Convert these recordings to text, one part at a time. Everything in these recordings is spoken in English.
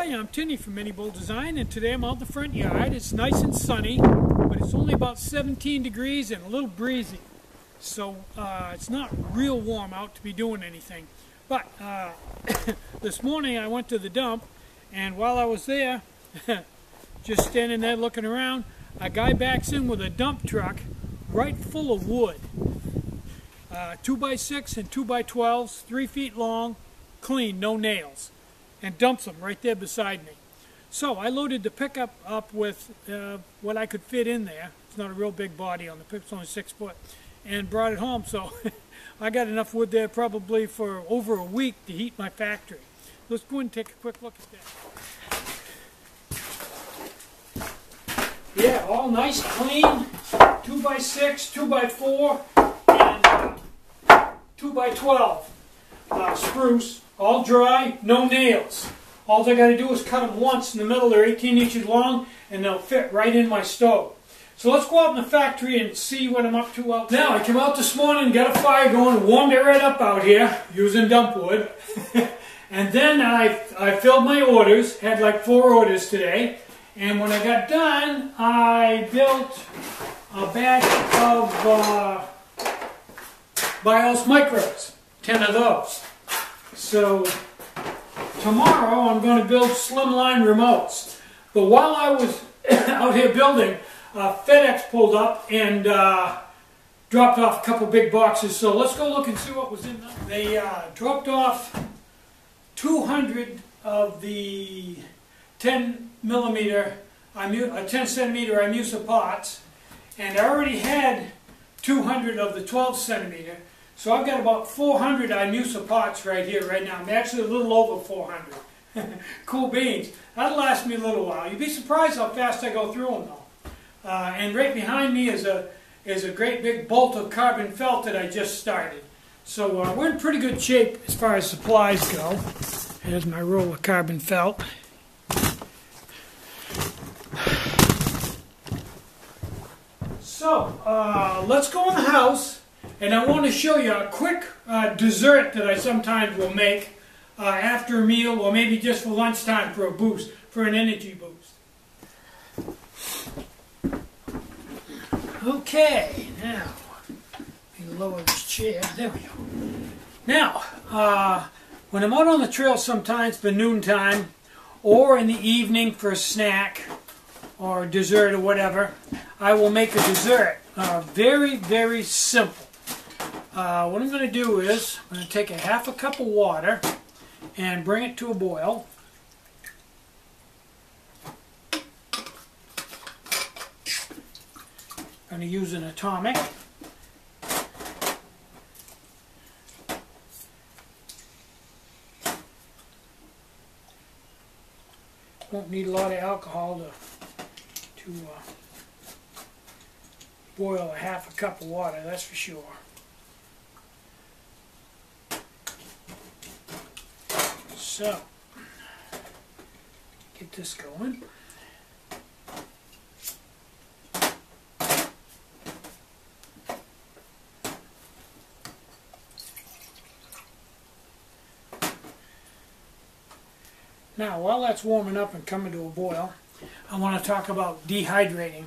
Hi, I'm Tinny from Mini Bull Design, and today I'm out in the front yard. It's nice and sunny, but it's only about 17 degrees and a little breezy. So it's not real warm out to be doing anything. But this morning I went to the dump, and while I was there, just standing there looking around, a guy backs in with a dump truck right full of wood. 2x6 and 2x12s, 3 feet long, clean, no nails, and dumps them right there beside me. So I loaded the pickup up with what I could fit in there. It's not a real big body on the pickup, it's only 6 foot, and brought it home. So I got enough wood there probably for over a week to heat my factory. Let's go and take a quick look at that. Yeah, all nice, clean, 2x6, 2x4, and 2x12 spruce. All dry, no nails. All I got to do is cut them once in the middle. They're 18 inches long, and they'll fit right in my stove. So let's go out in the factory and see what I'm up to out there. Now, I came out this morning, got a fire going, warmed it right up out here using dump wood. And then I filled my orders, had like 4 orders today. And when I got done, I built a batch of BIOS micros, 10 of those. So tomorrow I'm going to build slimline remotes. But while I was out here building, FedEx pulled up and dropped off a couple big boxes. So let's go look and see what was in them. They dropped off 200 of the 10 centimeter IMUSA pots, and I already had 200 of the 12 centimeter. So I've got about 400 IMUSA pots right here, right now. I'm actually a little over 400. Cool beans. That'll last me a little while. You'd be surprised how fast I go through them, though. And right behind me is a great big bolt of carbon felt that I just started. So we're in pretty good shape as far as supplies go. Here's my roll of carbon felt. So let's go in the house. And I want to show you a quick dessert that I sometimes will make after a meal, or maybe just for lunchtime for a boost, for an energy boost. Okay, now, let me lower this chair. There we go. Now, when I'm out on the trail sometimes for noontime, or in the evening for a snack, or dessert or whatever, I will make a dessert. Very, very simple. What I'm going to do is, I'm going to take a half a cup of water and bring it to a boil. I'm going to use an atomic. Won't need a lot of alcohol to boil a half a cup of water, that's for sure. So, get this going. Now, while that's warming up and coming to a boil, I want to talk about dehydrating.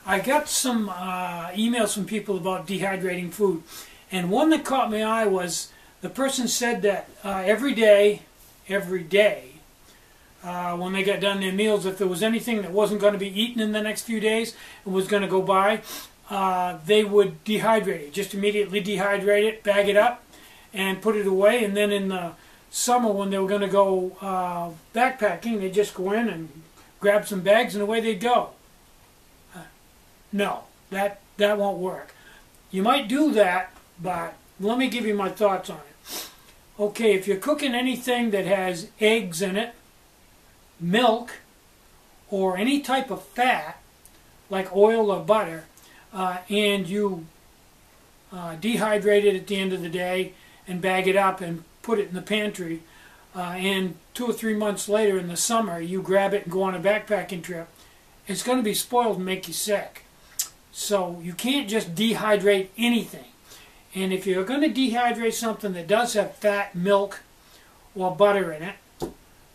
I got some emails from people about dehydrating food, and one that caught my eye was the person said that every day, when they got done their meals, if there was anything that wasn't going to be eaten in the next few days and was going to go by, they would dehydrate it. Just immediately dehydrate it, bag it up, and put it away. And then in the summer, when they were going to go backpacking, they'd just go in and grab some bags and away they'd go. No, that won't work. You might do that, but let me give you my thoughts on it. Okay, if you're cooking anything that has eggs in it, milk, or any type of fat, like oil or butter, and you dehydrate it at the end of the day and bag it up and put it in the pantry, and 2 or 3 months later in the summer you grab it and go on a backpacking trip, it's going to be spoiled and make you sick. So you can't just dehydrate anything. And if you're going to dehydrate something that does have fat, milk, or butter in it,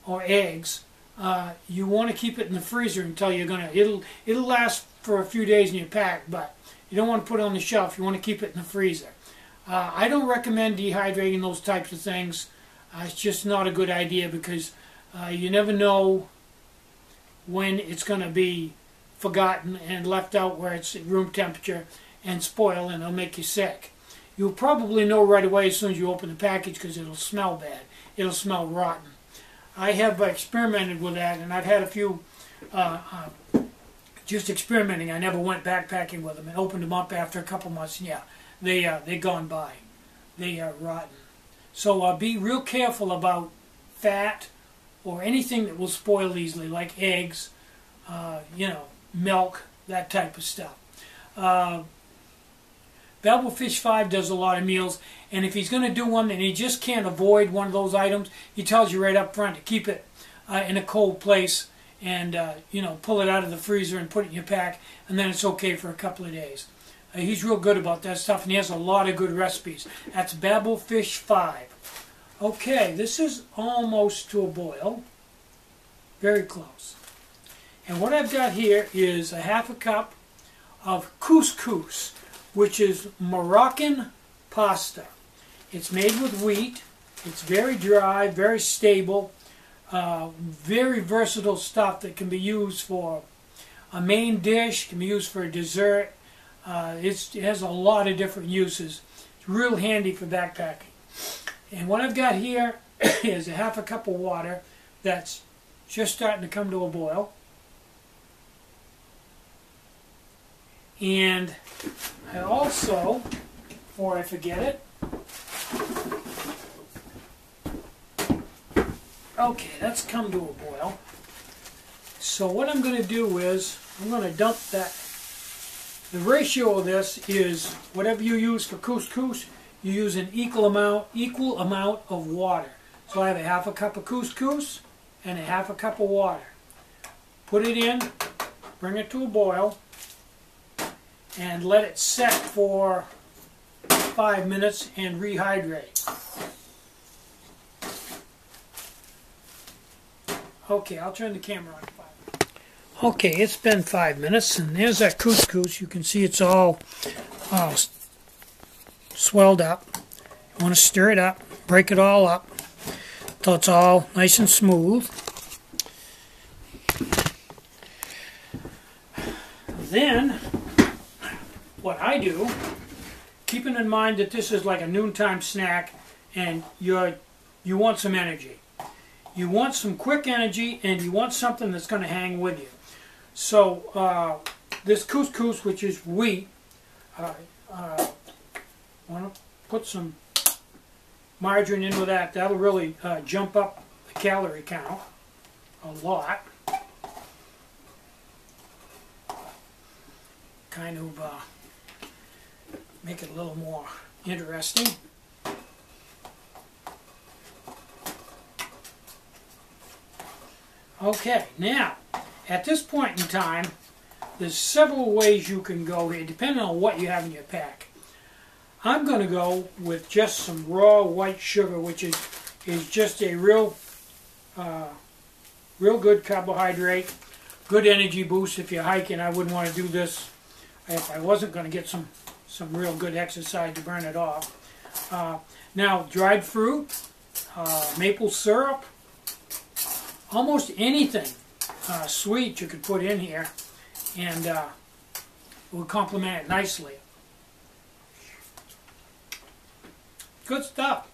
or eggs, you want to keep it in the freezer until you're gonna. It'll last for a few days in your pack, but you don't want to put it on the shelf. You want to keep it in the freezer. I don't recommend dehydrating those types of things. It's just not a good idea because you never know when it's going to be forgotten and left out where it's at room temperature and spoil, and it'll make you sick. You'll probably know right away as soon as you open the package because it'll smell bad. It'll smell rotten. I have experimented with that, and I've had a few just experimenting. I never went backpacking with them and opened them up after a couple months. And yeah, they're gone by. They are rotten. So be real careful about fat or anything that will spoil easily, like eggs, milk, that type of stuff. Babel Fish 5 does a lot of meals, and if he's going to do one and he just can't avoid one of those items, he tells you right up front to keep it in a cold place and pull it out of the freezer and put it in your pack, and then it's okay for a couple of days. He's real good about that stuff, and he has a lot of good recipes. That's Babel Fish 5. Okay, this is almost to a boil. Very close. And what I've got here is a half a cup of couscous, which is Moroccan pasta. It's made with wheat. It's very dry, very stable, very versatile stuff that can be used for a main dish, can be used for a dessert. It has a lot of different uses. It's real handy for backpacking. And what I've got here is a half a cup of water that's just starting to come to a boil. And I also, before I forget it, okay, that's come to a boil. So what I'm going to do is, I'm going to dump that. The ratio of this is, whatever you use for couscous, you use an equal amount of water. So I have a half a cup of couscous and a half a cup of water. Put it in, bring it to a boil, and let it set for 5 minutes and rehydrate. Okay, I'll turn the camera on. Okay, it's been 5 minutes, and there's that couscous. You can see it's all swelled up. You want to stir it up, break it all up, till it's all nice and smooth. Then, what I do, keeping in mind that this is like a noontime snack, and you want some energy. You want some quick energy, and you want something that's going to hang with you. So this couscous, which is wheat, I want to put some margarine in with that. That'll really jump up the calorie count a lot. Kind of make it a little more interesting. Okay, now, at this point in time, there's several ways you can go here, depending on what you have in your pack. I'm going to go with just some raw white sugar, which is just a real good carbohydrate, good energy boost. If you're hiking, I wouldn't want to do this if I wasn't going to get some real good exercise to burn it off. Now, dried fruit, maple syrup, almost anything sweet you could put in here, and it would complement it nicely. Good stuff.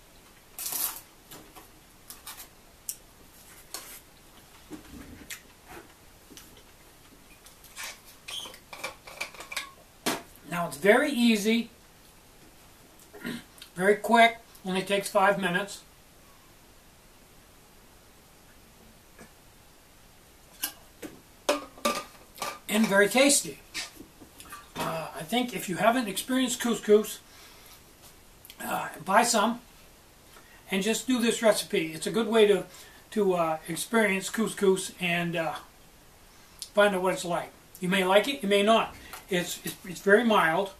Now it's very easy, very quick, only takes 5 minutes. And very tasty. I think if you haven't experienced couscous, buy some and just do this recipe. It's a good way to experience couscous and find out what it's like. You may like it, you may not. It's very mild.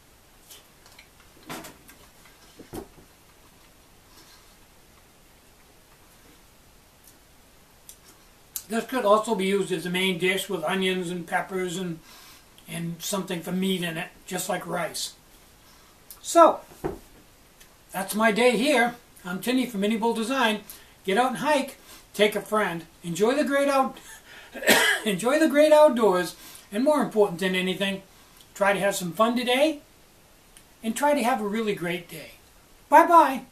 This could also be used as a main dish with onions and peppers and something for meat in it, just like rice. So, that's my day here. I'm Tinny from Mini Bull Design. Get out and hike, take a friend, enjoy the great enjoy the great outdoors, and more important than anything, try to have some fun today, and try to have a really great day. Bye-bye.